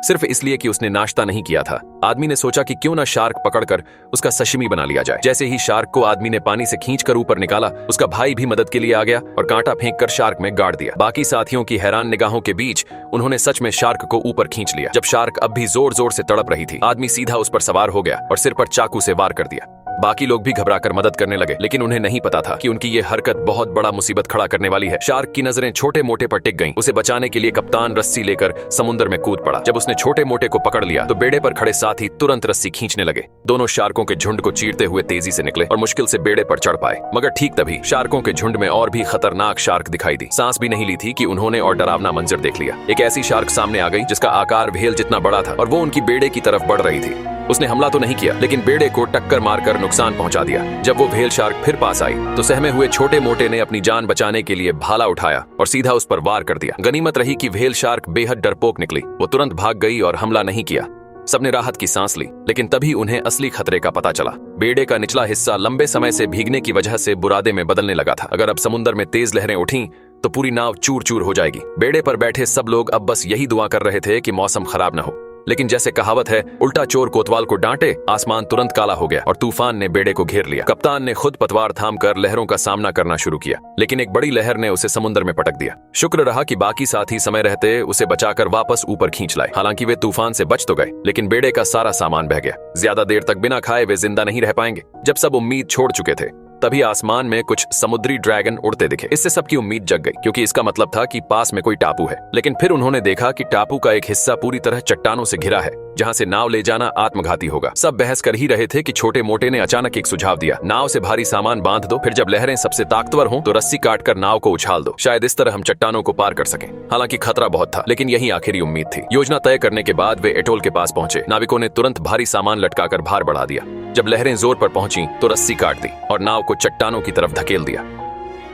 सिर्फ इसलिए कि उसने नाश्ता नहीं किया था। आदमी ने सोचा कि क्यों ना शार्क पकड़कर उसका सशिमी बना लिया जाए। जैसे ही शार्क को आदमी ने पानी से खींचकर ऊपर निकाला, उसका भाई भी मदद के लिए आ गया और कांटा फेंककर शार्क में गाड़ दिया। बाकी साथियों की हैरान निगाहों के बीच उन्होंने सच में शार्क को ऊपर खींच लिया। जब शार्क अब भी जोर जोर से तड़प रही थी, आदमी सीधा उस पर सवार हो गया और सिर पर चाकू से वार कर दिया। बाकी लोग भी घबराकर मदद करने लगे, लेकिन उन्हें नहीं पता था कि उनकी ये हरकत बहुत बड़ा मुसीबत खड़ा करने वाली है। शार्क की नजरें छोटे मोटे पर टिक गईं। उसे बचाने के लिए कप्तान रस्सी लेकर समुद्र में कूद पड़ा। जब उसने छोटे मोटे को पकड़ लिया तो बेड़े पर खड़े साथी तुरंत रस्सी खींचने लगे। दोनों शार्कों के झुंड को चीरते हुए तेजी से निकले और मुश्किल से बेड़े पर चढ़ पाए। मगर ठीक तभी शार्कों के झुंड में और भी खतरनाक शार्क दिखाई दी। सांस भी नहीं ली थी कि उन्होंने और डरावना मंजर देख लिया। एक ऐसी शार्क सामने आ गई जिसका आकार व्हेल जितना बड़ा था और वो उनकी बेड़े की तरफ बढ़ रही थी। उसने हमला तो नहीं किया, लेकिन बेड़े को टक्कर मारकर नुकसान पहुंचा दिया। जब वो व्हेल शार्क फिर पास आई तो सहमे हुए छोटे मोटे ने अपनी जान बचाने के लिए भाला उठाया और सीधा उस पर वार कर दिया। गनीमत रही कि व्हेल शार्क बेहद डरपोक निकली। वो तुरंत भाग गई और हमला नहीं किया। सबने राहत की सांस ली, लेकिन तभी उन्हें असली खतरे का पता चला। बेड़े का निचला हिस्सा लंबे समय से भीगने की वजह से बुरादे में बदलने लगा था। अगर अब समुद्र में तेज लहरें उठी तो पूरी नाव चूर चूर हो जाएगी। बेड़े पर बैठे सब लोग अब बस यही दुआ कर रहे थे कि मौसम खराब न हो। लेकिन जैसे कहावत है, उल्टा चोर कोतवाल को डांटे, आसमान तुरंत काला हो गया और तूफान ने बेड़े को घेर लिया। कप्तान ने खुद पतवार थामकर लहरों का सामना करना शुरू किया, लेकिन एक बड़ी लहर ने उसे समुद्र में पटक दिया। शुक्र रहा कि बाकी साथी समय रहते उसे बचाकर वापस ऊपर खींच लाए। हालांकि वे तूफान से बच तो गए, लेकिन बेड़े का सारा सामान बह गया। ज्यादा देर तक बिना खाए वे जिंदा नहीं रह पाएंगे। जब सब उम्मीद छोड़ चुके थे, तभी आसमान में कुछ समुद्री ड्रैगन उड़ते दिखे। इससे सबकी उम्मीद जग गई, क्योंकि इसका मतलब था कि पास में कोई टापू है। लेकिन फिर उन्होंने देखा कि टापू का एक हिस्सा पूरी तरह चट्टानों से घिरा है, जहां से नाव ले जाना आत्मघाती होगा। सब बहस कर ही रहे थे कि छोटे मोटे ने अचानक एक सुझाव दिया, नाव से भारी सामान बांध दो, फिर जब लहरें सबसे ताकतवर हों तो रस्सी काटकर नाव को उछाल दो। शायद इस तरह हम चट्टानों को पार कर सकें। हालांकि खतरा बहुत था, लेकिन यही आखिरी उम्मीद थी। योजना तय करने के बाद वे एटोल के पास पहुंचे। नाविकों ने तुरंत भारी सामान लटकाकर भार बढ़ा दिया। जब लहरें जोर पर पहुंची तो रस्सी काट दी और नाव को चट्टानों की तरफ धकेल दिया।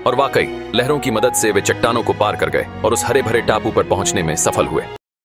और वाकई लहरों की मदद से वे चट्टानों को पार कर गए और उस हरे भरे टापू पर पहुंचने में सफल हुए।